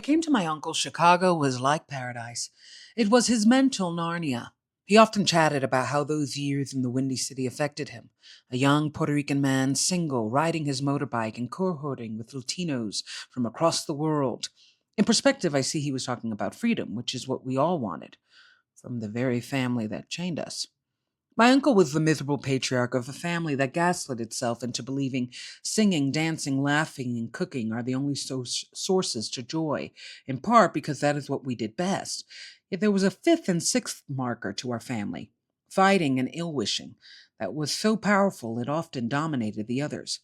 came to my uncle, Chicago was like paradise. It was his mental Narnia. He often chatted about how those years in the Windy City affected him. A young Puerto Rican man, single, riding his motorbike and cohorting with Latinos from across the world. In perspective, I see he was talking about freedom, which is what we all wanted, from the very family that chained us. My uncle was the miserable patriarch of a family that gaslit itself into believing singing, dancing, laughing, and cooking are the only sources to joy, in part because that is what we did best. Yet there was a fifth and sixth marker to our family, fighting and ill wishing, that was so powerful it often dominated the others.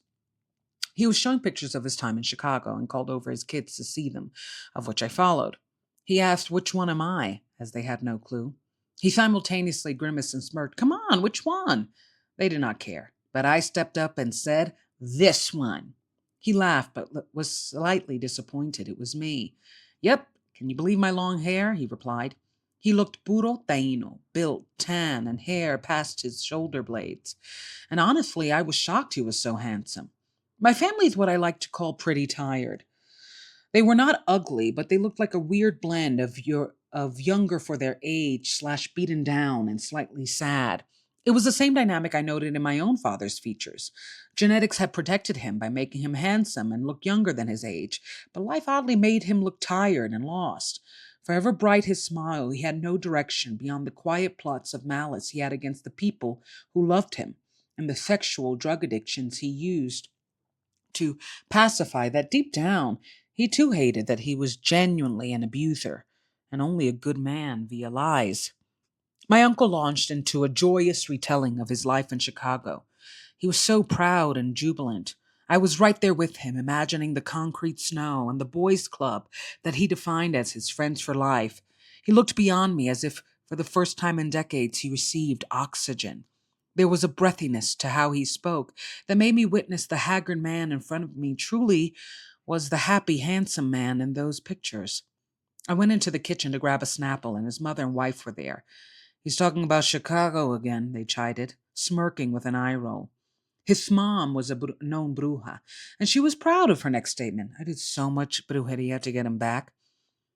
He was showing pictures of his time in Chicago and called over his kids to see them, of which I followed. He asked, "Which one am I?" as they had no clue. He simultaneously grimaced and smirked. "Come on, which one?" They did not care, but I stepped up and said, "This one." He laughed, but was slightly disappointed. It was me. "Yep, can you believe my long hair?" he replied. He looked puro taino, built, tan, and hair past his shoulder blades. And honestly, I was shocked he was so handsome. My family's what I like to call pretty tired. They were not ugly, but they looked like a weird blend of younger for their age slash beaten down and slightly sad. It was the same dynamic I noted in my own father's features. Genetics had protected him by making him handsome and look younger than his age, but life oddly made him look tired and lost. Forever bright his smile, he had no direction beyond the quiet plots of malice he had against the people who loved him and the sexual drug addictions he used to pacify that deep down he too hated that he was genuinely an abuser and only a good man via lies. My uncle launched into a joyous retelling of his life in Chicago. He was so proud and jubilant. I was right there with him, imagining the concrete snow and the boys' club that he defined as his friends for life. He looked beyond me as if, for the first time in decades, he received oxygen. There was a breathiness to how he spoke that made me witness the haggard man in front of me truly was the happy, handsome man in those pictures. I went into the kitchen to grab a Snapple, and his mother and wife were there. "He's talking about Chicago again," they chided, smirking with an eye roll. His mom was a known bruja, and she was proud of her next statement. "I did so much brujeria to get him back.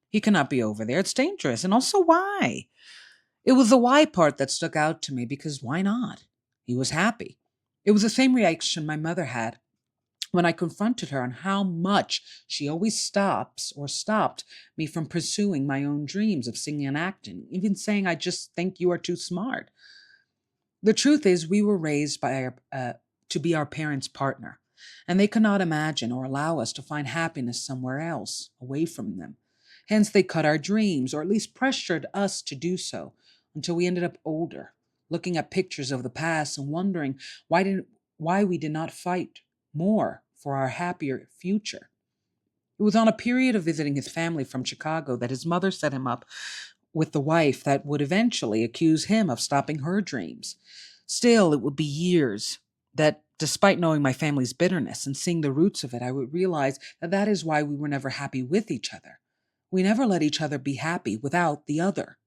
He cannot be over there. It's dangerous. And also, why?" It was the why part that stuck out to me because why not? He was happy. It was the same reaction my mother had when I confronted her on how much she always stopped me from pursuing my own dreams of singing and acting, even saying, "I just think you are too smart." The truth is, we were raised to be our parents' partner, and they could not imagine or allow us to find happiness somewhere else, away from them. Hence, they cut our dreams, or at least pressured us to do so, until we ended up older, looking at pictures of the past and wondering why we did not fight more for our happier future. It was on a period of visiting his family from Chicago that his mother set him up with the wife that would eventually accuse him of stopping her dreams. Still, it would be years that, despite knowing my family's bitterness and seeing the roots of it, I would realize that that is why we were never happy with each other. We never let each other be happy without the other.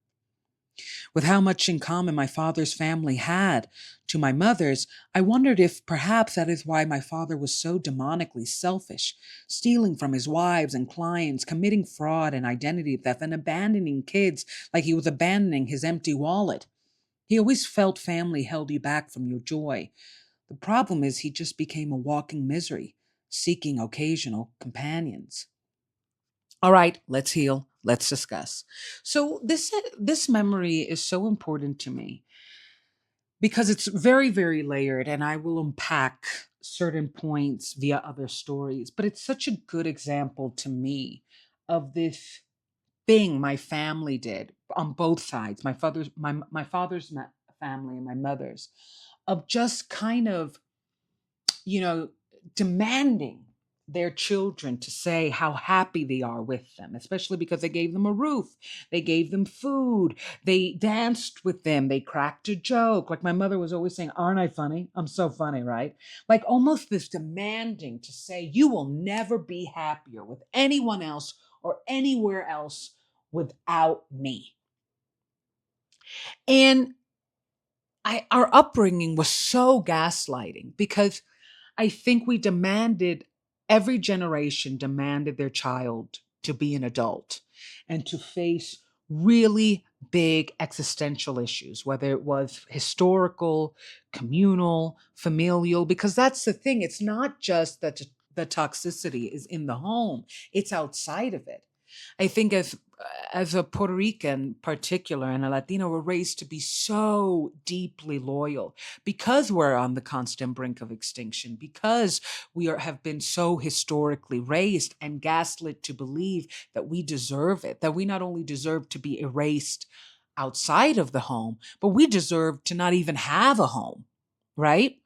With how much in common my father's family had to my mother's, I wondered if perhaps that is why my father was so demonically selfish, stealing from his wives and clients, committing fraud and identity theft, and abandoning kids like he was abandoning his empty wallet. He always felt family held you back from your joy. The problem is he just became a walking misery, seeking occasional companions. All right, let's heal. Let's discuss. So this memory is so important to me because it's very, very layered, and I will unpack certain points via other stories. But it's such a good example to me of this thing my family did on both sides, my father's family and my mother's, of just kind of, you know, demanding their children to say how happy they are with them, especially because they gave them a roof, they gave them food, they danced with them, they cracked a joke. Like my mother was always saying, "Aren't I funny? I'm so funny, right?" Like almost this demanding to say, "You will never be happier with anyone else or anywhere else without me." And our upbringing was so gaslighting because I think every generation demanded their child to be an adult and to face really big existential issues, whether it was historical, communal, familial, because that's the thing. It's not just that the toxicity is in the home, it's outside of it. I think as a Puerto Rican particular and a Latina, we're raised to be so deeply loyal because we're on the constant brink of extinction, because have been so historically raised and gaslit to believe that we deserve it, that we not only deserve to be erased outside of the home, but we deserve to not even have a home, right?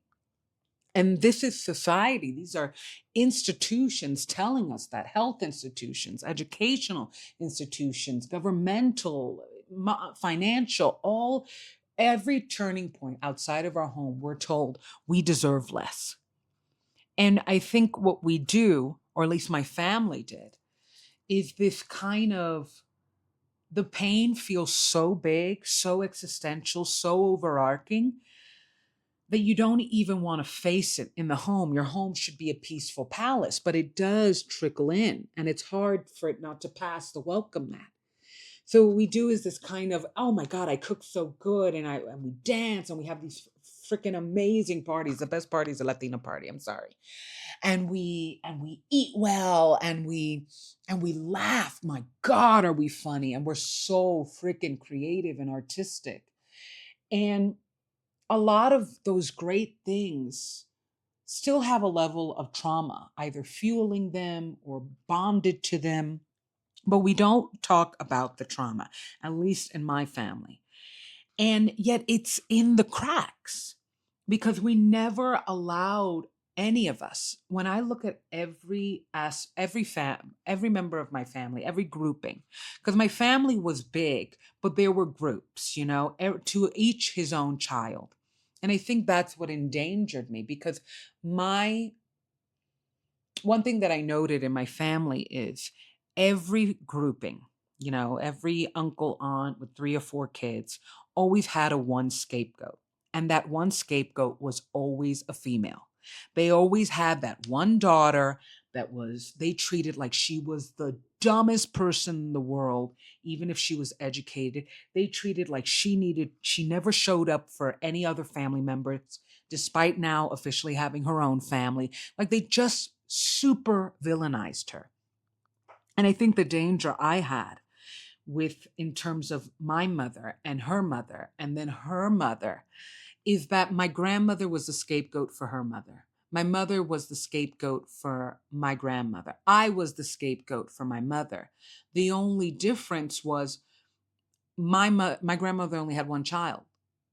And this is society. These are institutions telling us that, health institutions, educational institutions, governmental, financial, all every turning point outside of our home, we're told we deserve less. And I think what we do, or at least my family did, is this kind of the pain feels so big, so existential, so overarching that you don't even want to face it in the home. Your home should be a peaceful palace, but it does trickle in, and it's hard for it not to pass the welcome mat. So what we do is this kind of, oh my God, I cook so good, and we dance, and we have these freaking amazing parties. The best party is a Latina party. I'm sorry, and we eat well, and we laugh. My God, are we funny? And we're so freaking creative and artistic, and a lot of those great things still have a level of trauma, either fueling them or bonded to them. But we don't talk about the trauma, at least in my family. And yet it's in the cracks because we never allowed any of us. When I look at every member of my family, every grouping, because my family was big, but there were groups, to each his own child. And I think that's what endangered me, because my one thing that I noted in my family is every grouping, every uncle, aunt with 3 or 4 kids always had a one scapegoat. And that one scapegoat was always a female. They always had that one daughter they treated like she was the dumbest person in the world, even if she was educated. They treated like she never showed up for any other family members, despite now officially having her own family. Like they just super villainized her. And I think the danger I had in terms of my mother and then her mother, is that my grandmother was the scapegoat for her mother. My mother was the scapegoat for my grandmother. I was the scapegoat for my mother. The only difference was my grandmother only had one child.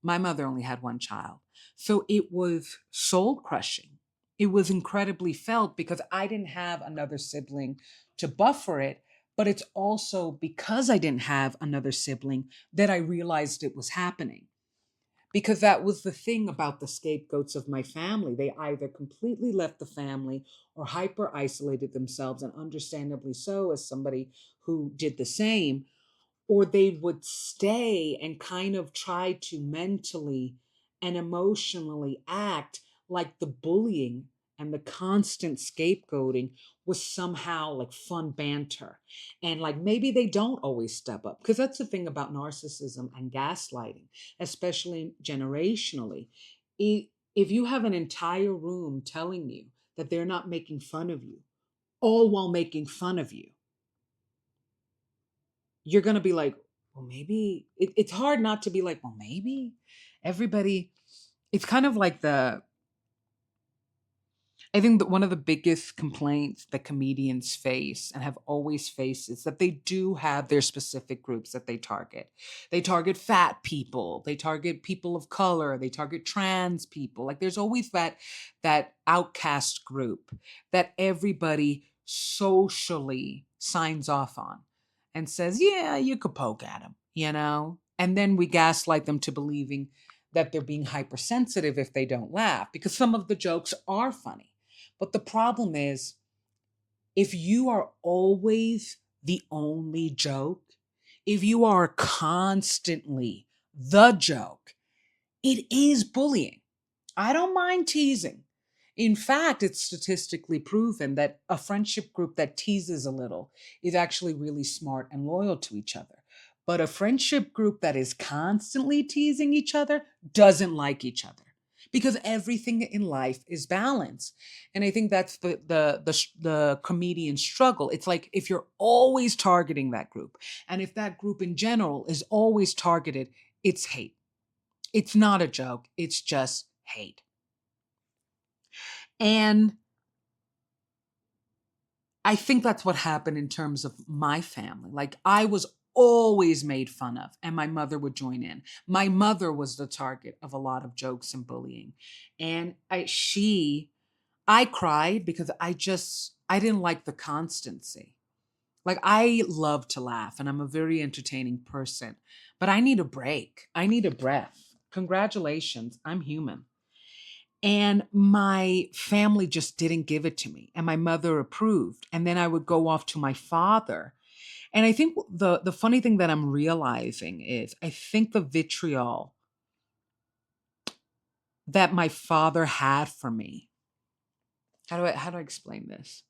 My mother only had one child. So it was soul crushing. It was incredibly felt because I didn't have another sibling to buffer it. But it's also because I didn't have another sibling that I realized it was happening. Because that was the thing about the scapegoats of my family. They either completely left the family or hyper isolated themselves, and understandably so, as somebody who did the same, or they would stay and kind of try to mentally and emotionally act like the bullying and the constant scapegoating was somehow like fun banter. And like maybe they don't always step up, because that's the thing about narcissism and gaslighting, especially generationally. If you have an entire room telling you that they're not making fun of you, all while making fun of you, you're going to be like, well, maybe it's hard not to be like, well, maybe everybody, it's kind of like I think that one of the biggest complaints that comedians face and have always faced is that they do have their specific groups that they target. They target fat people, they target people of color, they target trans people. Like there's always that outcast group that everybody socially signs off on and says, yeah, you could poke at them. And then we gaslight them to believing that they're being hypersensitive if they don't laugh, because some of the jokes are funny. But the problem is, if you are always the only joke, if you are constantly the joke, it is bullying. I don't mind teasing. In fact, it's statistically proven that a friendship group that teases a little is actually really smart and loyal to each other. But a friendship group that is constantly teasing each other doesn't like each other because everything in life is balance. And I think that's the comedian struggle. It's like if you're always targeting that group, and if that group in general is always targeted, it's hate. It's not a joke, it's just hate. And I think that's what happened in terms of my family. Like I was always made fun of, and my mother would join in. My mother was the target of a lot of jokes and bullying. And I cried because I didn't like the constancy. Like I love to laugh and I'm a very entertaining person, but I need a break. I need a breath. Congratulations, I'm human. And my family just didn't give it to me. And my mother approved. And then I would go off to my father. And I think the funny thing that I'm realizing is I think the vitriol that my father had for me. How do I explain this?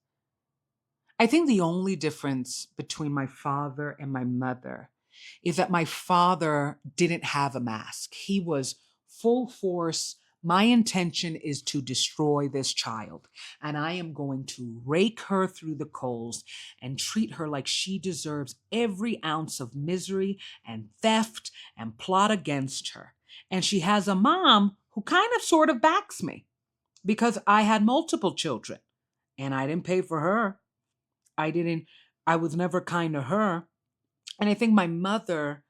I think the only difference between my father and my mother is that my father didn't have a mask. He was full force. My intention is to destroy this child, and I am going to rake her through the coals and treat her like she deserves every ounce of misery and theft and plot against her. And she has a mom who kind of sort of backs me because I had multiple children and I didn't pay for her. I didn't, I was never kind to her. And I think my mother,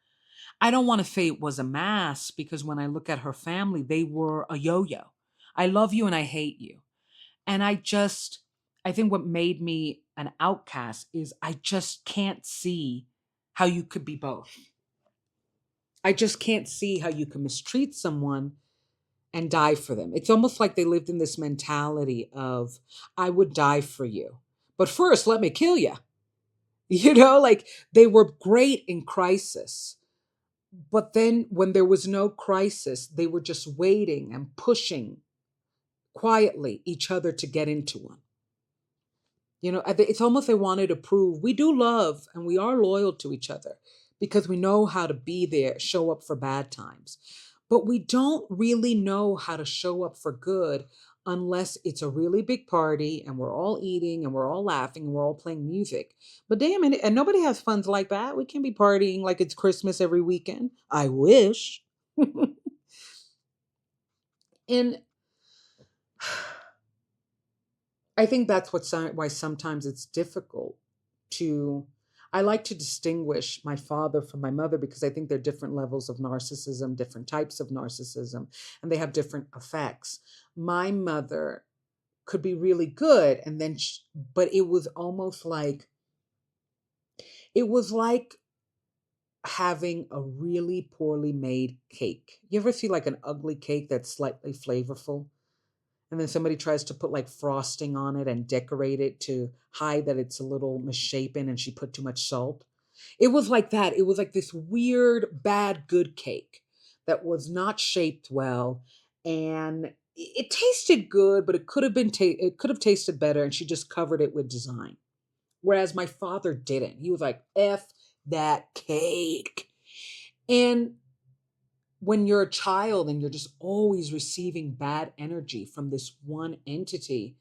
I don't want to say it was a mass because when I look at her family, they were a yo yo. I love you and I hate you. And I think what made me an outcast is I just can't see how you could be both. I just can't see how you can mistreat someone and die for them. It's almost like they lived in this mentality of, I would die for you. But first, let me kill you. Like they were great in crisis. But then when there was no crisis, they were just waiting and pushing quietly each other to get into one. It's almost they wanted to prove we do love and we are loyal to each other because we know how to be there, show up for bad times. But we don't really know how to show up for good unless it's a really big party and we're all eating and we're all laughing and we're all playing music. But damn it, and nobody has funds like that. We can't be partying like it's Christmas every weekend. I wish. And I think that's why sometimes it's difficult to. I like to distinguish my father from my mother because I think they're different levels of narcissism, different types of narcissism, and they have different effects. My mother could be really good, and then, but it was like having a really poorly made cake. You ever see like an ugly cake that's slightly flavorful? And then somebody tries to put like frosting on it and decorate it to hide that it's a little misshapen and she put too much salt. It was like that. It was like this weird, bad, good cake that was not shaped well. And it tasted good, but it could have tasted better. And she just covered it with design. Whereas my father didn't. He was like, F that cake. And when you're a child and you're just always receiving bad energy from this one entity,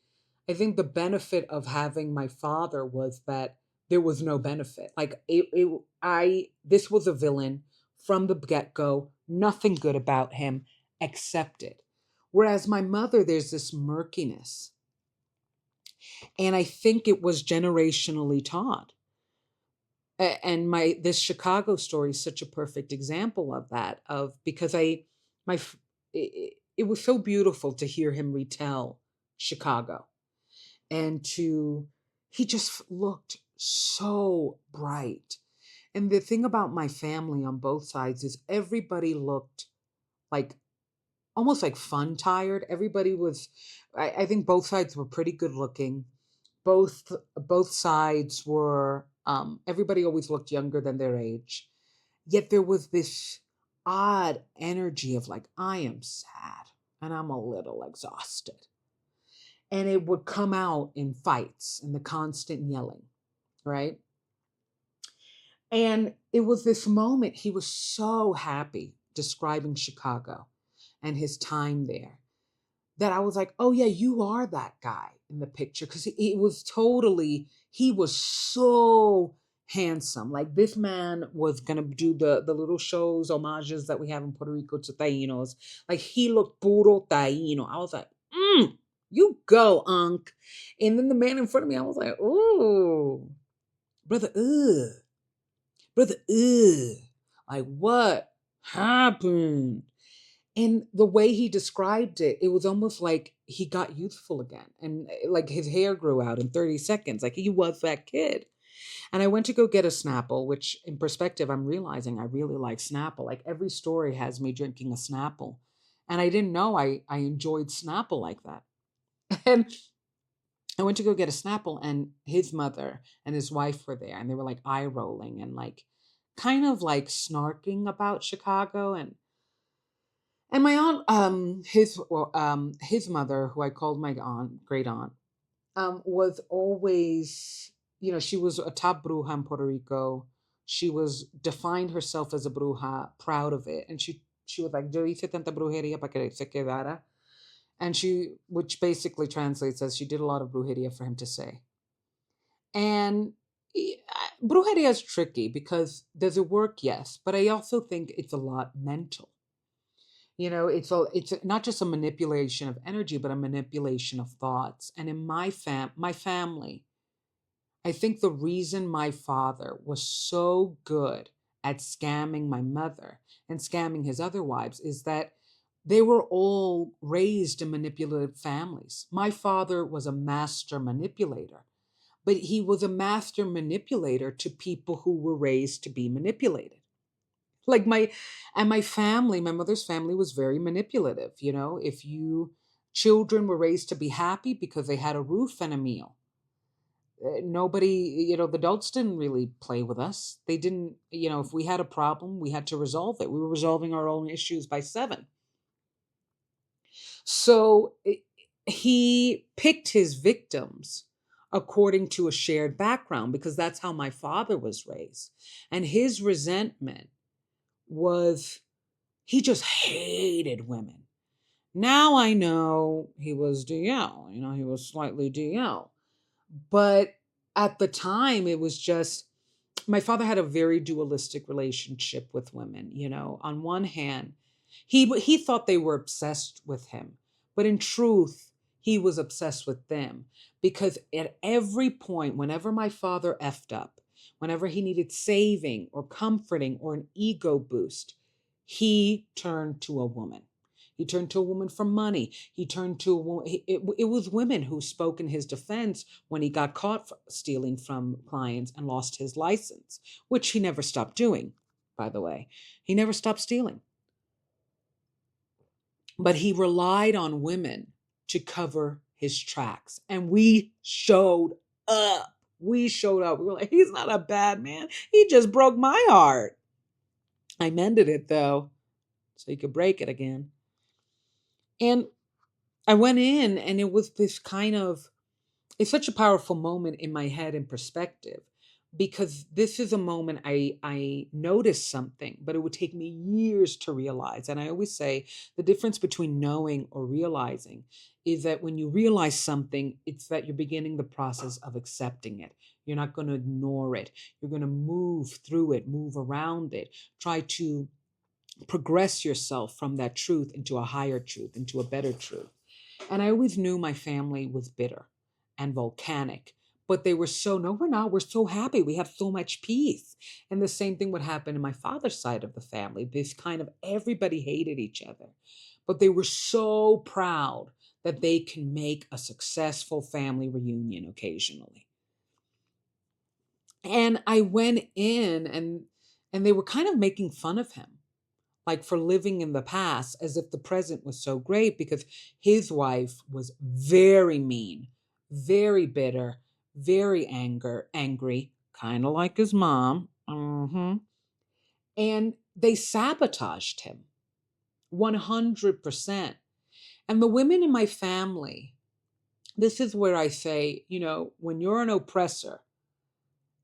I think the benefit of having my father was that there was no benefit. Like this was a villain from the get go, nothing good about him, accepted. Whereas my mother, there's this murkiness. And I think it was generationally taught. And my this Chicago story is such a perfect example of that. Of because my it was so beautiful to hear him retell Chicago and to he just looked so bright. And the thing about my family on both sides is everybody looked like almost like fun tired. Everybody was I think both sides were pretty good looking. Both sides were everybody always looked younger than their age. Yet there was this odd energy of like, I am sad and I'm a little exhausted. and it would come out in fights and the constant yelling, right? And it was this moment, he was so happy describing Chicago and his time there, that I was like, oh yeah, you are that guy in the picture. Because it was totally, he was so handsome. Like this man was gonna do the little shows, homages that we have in Puerto Rico to Tainos. Like he looked puro Taino. I was like, you go, Unc. And then the man in front of me, I was like, oh, brother, brother, like what happened? And the way he described it, it was almost like he got youthful again. And like his hair grew out in 30 seconds. Like he was that kid. And I went to go get a Snapple, which in perspective, I'm realizing I really like Snapple. Like every story has me drinking a Snapple. And I didn't know I enjoyed Snapple like that. And I went to go get a Snapple, and his mother and his wife were there. And they were like eye rolling and like kind of like snarking about Chicago. And my aunt, his mother, who I called my aunt, great aunt, was always, she was a top bruja in Puerto Rico. She was defined herself as a bruja, proud of it, and she was like, "Yo hice tanta brujería para que se quedara," and which basically translates as she did a lot of brujería for him to say. And brujería is tricky because does it work? Yes, but I also think it's a lot mental. It's not just a manipulation of energy, but a manipulation of thoughts. And in my family, I think the reason my father was so good at scamming my mother and scamming his other wives is that they were all raised in manipulative families. My father was a master manipulator, but he was a master manipulator to people who were raised to be manipulated. Like my family, my mother's family was very manipulative. If you children were raised to be happy because they had a roof and a meal, nobody, the adults didn't really play with us. They didn't, if we had a problem, we had to resolve it. We were resolving our own issues by 7. So he picked his victims according to a shared background because that's how my father was raised. And his resentment was he just hated women. Now I know he was DL, he was slightly DL. But at the time, it was just my father had a very dualistic relationship with women. On one hand, he thought they were obsessed with him, but in truth, he was obsessed with them because at every point, whenever my father effed up, whenever he needed saving or comforting or an ego boost, he turned to a woman. He turned to a woman for money. He turned to a woman. It was women who spoke in his defense when he got caught stealing from clients and lost his license, which he never stopped doing, by the way. He never stopped stealing. But he relied on women to cover his tracks. And we showed up. We showed up. We were like, he's not a bad man. He just broke my heart. I mended it, though, so he could break it again. And I went in, and it was this it's such a powerful moment in my head and perspective because this is a moment I noticed something, but it would take me years to realize. And I always say the difference between knowing or realizing is that when you realize something, it's that you're beginning the process of accepting it. You're not going to ignore it. You're going to move through it, move around it, try to progress yourself from that truth into a higher truth, into a better truth. And I always knew my family was bitter and volcanic, but they were no, we're not. We're so happy. We have so much peace. And the same thing would happen in my father's side of the family. This kind of everybody hated each other, but they were so proud that they can make a successful family reunion occasionally. And I went in and they were kind of making fun of him like for living in the past as if the present was so great because his wife was very mean, very bitter, very angry, kind of like his mom. And they sabotaged him 100%. And the women in my family This is where I say, when you're an oppressor,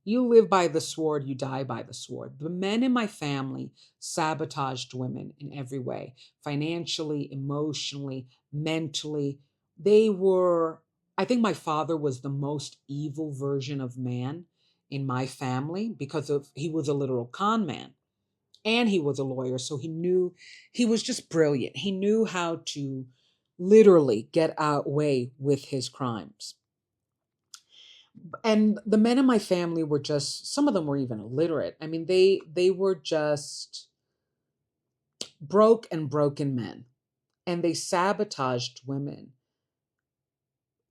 you live by the sword, you die by the sword. The men in my family sabotaged women in every way, financially, emotionally, mentally. They were, I think my father was the most evil version of man in my family because he was a literal con man and he was a lawyer. So he was just brilliant. He knew how to literally get away with his crimes. And the men in my family were just, some of them were even illiterate. I mean, they were just broke and broken men, and they sabotaged women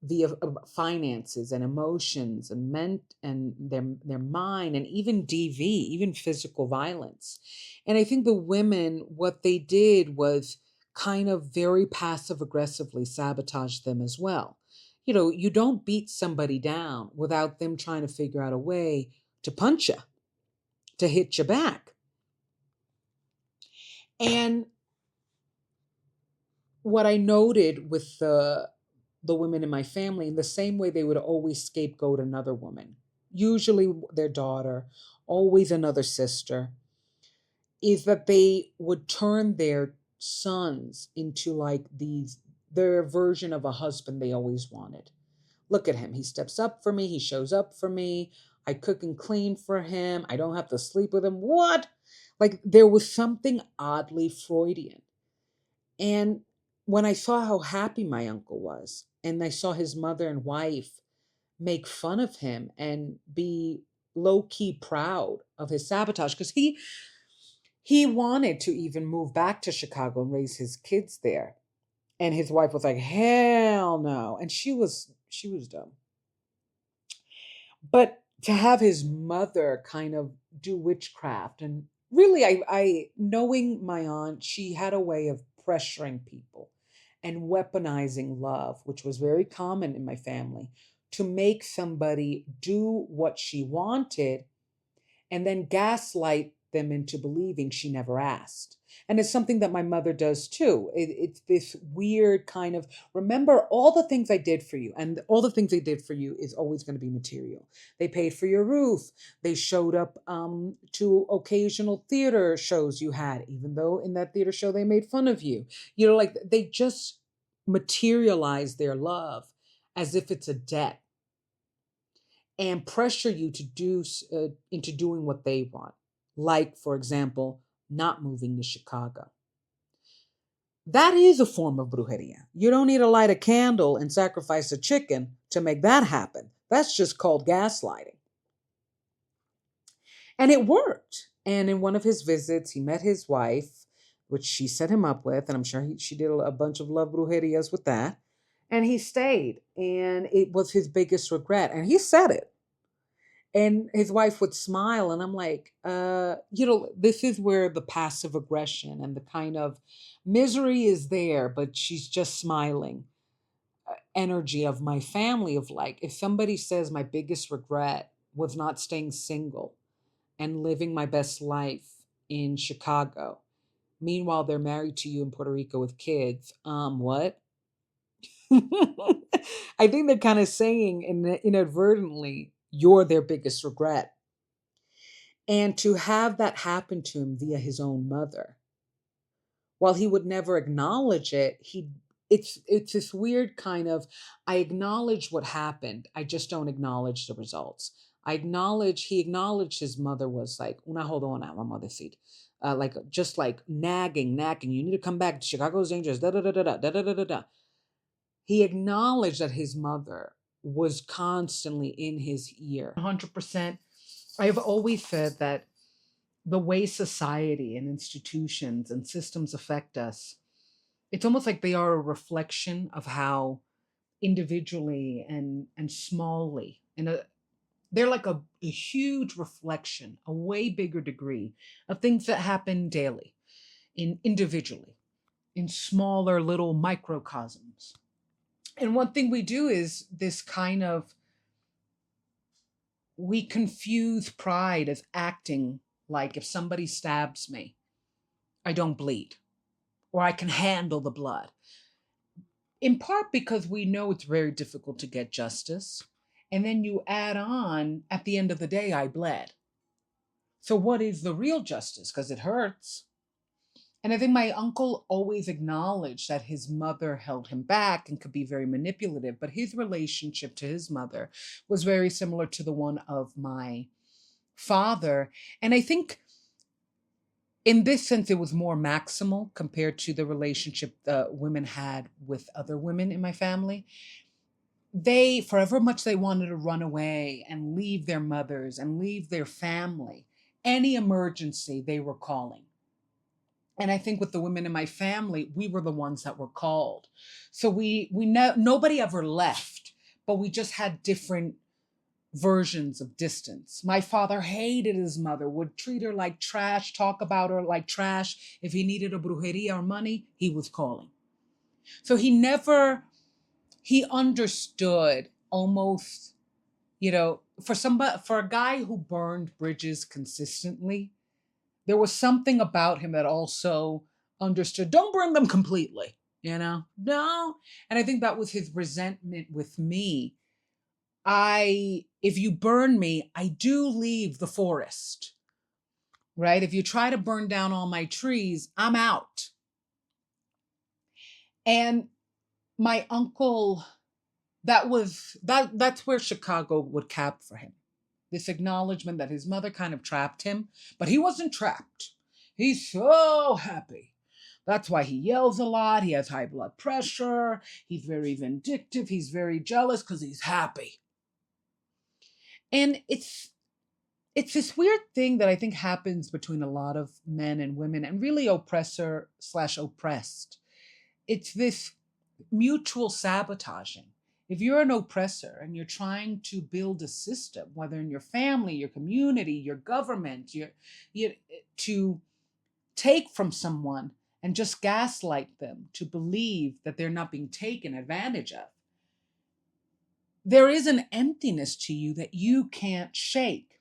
via finances and emotions and their mind, and even DV, even physical violence. And I think the women, what they did was kind of very passive aggressively sabotage them as well. You don't beat somebody down without them trying to figure out a way to punch you, to hit you back. And what I noted with the women in my family, in the same way they would always scapegoat another woman, usually their daughter, always another sister, is that they would turn their sons into like their version of a husband they always wanted. Look at him. He steps up for me. He shows up for me. I cook and clean for him. I don't have to sleep with him. What? Like there was something oddly Freudian. And when I saw how happy my uncle was, and I saw his mother and wife make fun of him and be low key proud of his sabotage, because he wanted to even move back to Chicago and raise his kids there. And his wife was like, hell no. And she was dumb. But to have his mother kind of do witchcraft, and really I knowing my aunt, she had a way of pressuring people and weaponizing love, which was very common in my family, to make somebody do what she wanted and then gaslight them into believing she never asked. And it's something that my mother does too. It's this weird kind of, remember all the things I did for you, and all the things they did for you is always going to be material. They paid for your roof. They showed up to occasional theater shows you had, even though in that theater show they made fun of you. Like they just materialize their love as if it's a debt and pressure you to do into doing what they want. Like, for example, not moving to Chicago. That is a form of brujeria. You don't need to light a candle and sacrifice a chicken to make that happen. That's just called gaslighting. And it worked. And in one of his visits, he met his wife, which she set him up with. And I'm sure she did a bunch of love brujerias with that. And he stayed. And it was his biggest regret. And he said it. And his wife would smile, and I'm like, this is where the passive aggression and the kind of misery is there, but she's just smiling energy of my family, of like, if somebody says my biggest regret was not staying single and living my best life in Chicago, meanwhile they're married to you in Puerto Rico with kids, what? I think they're kind of saying inadvertently, you're their biggest regret. And to have that happen to him via his own mother, while he would never acknowledge it, it's this weird kind of, I acknowledge what happened, I just don't acknowledge the results. He acknowledged his mother was like, una jodona, vamos a decir. Like just like nagging, you need to come back. Chicago's dangerous. Da da da da da da da da da. He acknowledged that his mother was constantly in his ear. 100%. I've always said that the way society and institutions and systems affect us, it's almost like they are a reflection of how individually and smallly, they're like a huge reflection, a way bigger degree of things that happen daily, individually, in smaller little microcosms. And one thing we do is this kind of, we confuse pride as acting like if somebody stabs me, I don't bleed, or I can handle the blood. in part because we know it's very difficult to get justice. And then you add on, at the end of the day, I bled. So, what is the real justice? Because it hurts. And I think my uncle always acknowledged that his mother held him back and could be very manipulative, but his relationship to his mother was very similar to the one of my father. And I think in this sense, it was more maximal compared to the relationship women had with other women in my family. They, forever much they wanted to run away and leave their mothers and leave their family, any emergency they were calling. And I think with the women in my family, we were the ones that were called. So nobody ever left, but we just had different versions of distance. My father hated his mother, would treat her like trash, talk about her like trash. If he needed a brujeria or money, he was calling. So he understood almost, for a guy who burned bridges consistently, there was something about him that also understood, don't burn them completely, No. And I think that was his resentment with me. If you burn me, I do leave the forest, right? If you try to burn down all my trees, I'm out. And my uncle, that's where Chicago would cap for him. This acknowledgement that his mother kind of trapped him, but he wasn't trapped. He's so happy. That's why he yells a lot. He has high blood pressure. He's very vindictive. He's very jealous because he's happy. And it's this weird thing that I think happens between a lot of men and women, and really oppressor/oppressed. It's this mutual sabotaging. If you're an oppressor and you're trying to build a system, whether in your family, your community, your government, to take from someone and just gaslight them to believe that they're not being taken advantage of, there is an emptiness to you that you can't shake.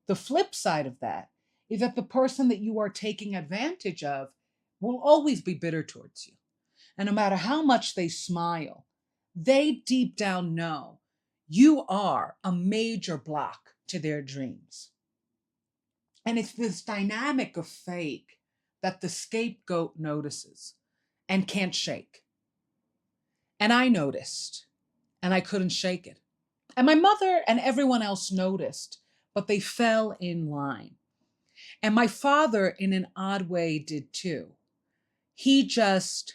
The flip side of that is that the person that you are taking advantage of will always be bitter towards you. And no matter how much they smile, they deep down know you are a major block to their dreams. And it's this dynamic of fake that the scapegoat notices and can't shake. And I noticed, and I couldn't shake it. And my mother and everyone else noticed, but they fell in line. And my father, in an odd way, did too. Because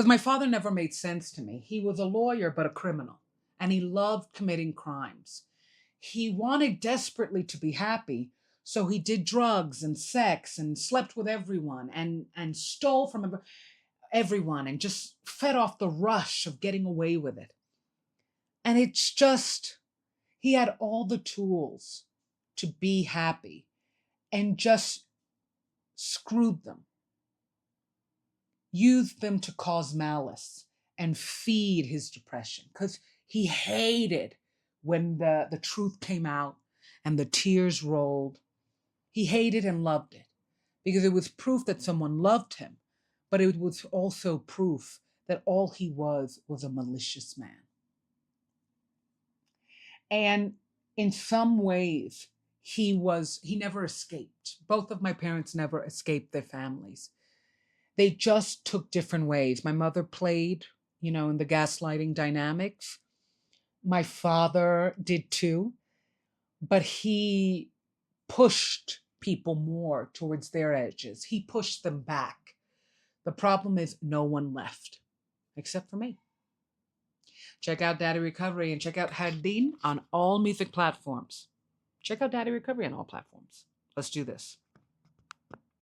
my father never made sense to me. He was a lawyer, but a criminal, and he loved committing crimes. He wanted desperately to be happy, so he did drugs and sex and slept with everyone and stole from everyone and just fed off the rush of getting away with it. And it's just, he had all the tools to be happy and just screwed them, used them to cause malice and feed his depression, because he hated when the truth came out and the tears rolled. He hated and loved it because it was proof that someone loved him, but it was also proof that all he was a malicious man. And in some ways, he never escaped. Both of my parents never escaped their families. They just took different ways. My mother played, in the gaslighting dynamics. My father did too, but he pushed people more towards their edges. He pushed them back. The problem is no one left, except for me. Check out Daddy Recovery and check out Hardín on all music platforms. Check out Daddy Recovery on all platforms. Let's do this.